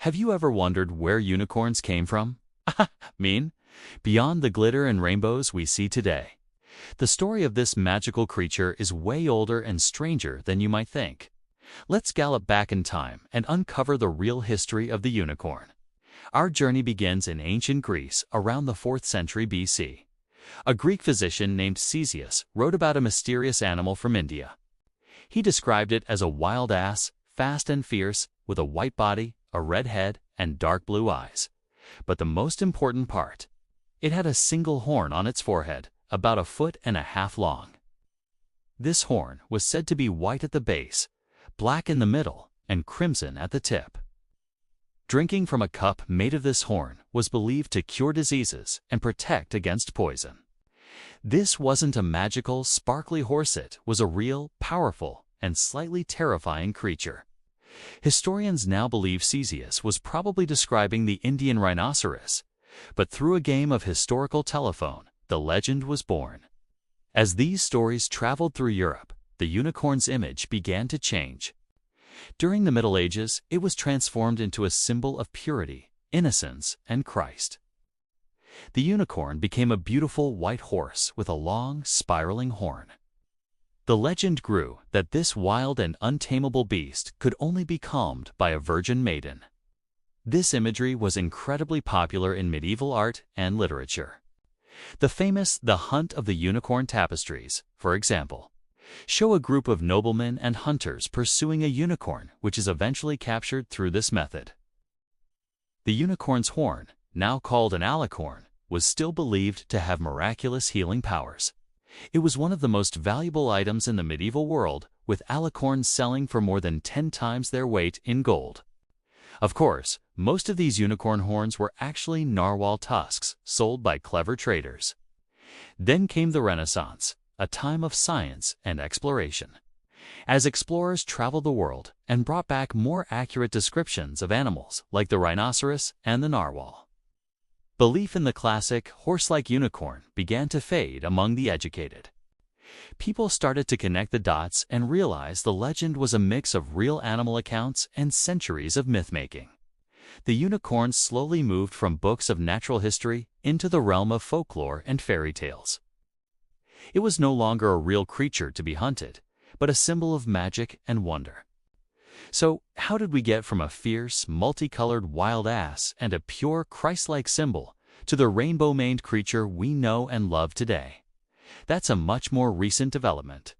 Have you ever wondered where unicorns came from? Mean? Beyond the glitter and rainbows we see today. The story of this magical creature is way older and stranger than you might think. Let's gallop back in time and uncover the real history of the unicorn. Our journey begins in ancient Greece around the 4th century BC. A Greek physician named Ctesias wrote about a mysterious animal from India. He described it as a wild ass, fast and fierce, with a white body, a red head, and dark blue eyes. But the most important part, it had a single horn on its forehead, about 1.5 feet long. This horn was said to be white at the base, black in the middle, and crimson at the tip. Drinking from a cup made of this horn was believed to cure diseases and protect against poison. This wasn't a magical, sparkly horse, it was a real, powerful, and slightly terrifying creature. Historians now believe Ctesias was probably describing the Indian rhinoceros, but through a game of historical telephone, the legend was born. As these stories traveled through Europe, the unicorn's image began to change. During the Middle Ages, it was transformed into a symbol of purity, innocence, and Christ. The unicorn became a beautiful white horse with a long, spiraling horn. The legend grew that this wild and untamable beast could only be calmed by a virgin maiden. This imagery was incredibly popular in medieval art and literature. The famous The Hunt of the Unicorn tapestries, for example, show a group of noblemen and hunters pursuing a unicorn, which is eventually captured through this method. The unicorn's horn, now called an alicorn, was still believed to have miraculous healing powers. It was one of the most valuable items in the medieval world, with alicorns selling for more than 10 times their weight in gold. Of course, most of these unicorn horns were actually narwhal tusks sold by clever traders. Then came the Renaissance, a time of science and exploration, as explorers traveled the world and brought back more accurate descriptions of animals like the rhinoceros and the narwhal. Belief in the classic horse-like unicorn began to fade among the educated. People started to connect the dots and realize the legend was a mix of real animal accounts and centuries of myth-making. The unicorn slowly moved from books of natural history into the realm of folklore and fairy tales. It was no longer a real creature to be hunted, but a symbol of magic and wonder. So, how did we get from a fierce, multicolored wild ass and a pure Christ-like symbol to the rainbow-maned creature we know and love today? That's a much more recent development.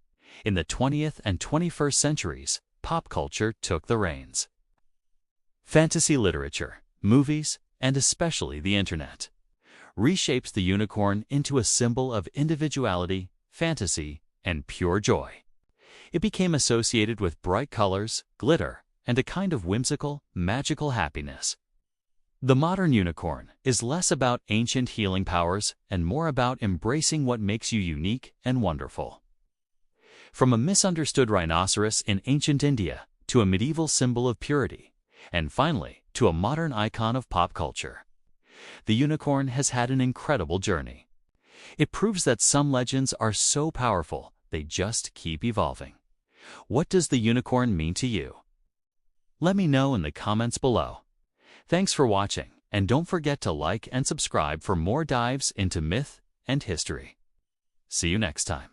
In the 20th and 21st centuries, pop culture took the reins. Fantasy literature, movies, and especially the internet reshapes the unicorn into a symbol of individuality, fantasy, and pure joy. It became associated with bright colors, glitter, and a kind of whimsical, magical happiness. The modern unicorn is less about ancient healing powers and more about embracing what makes you unique and wonderful. From a misunderstood rhinoceros in ancient India to a medieval symbol of purity, and finally to a modern icon of pop culture, the unicorn has had an incredible journey. It proves that some legends are so powerful, they just keep evolving. What does the unicorn mean to you? Let me know in the comments below. Thanks for watching, and don't forget to like and subscribe for more dives into myth and history. See you next time.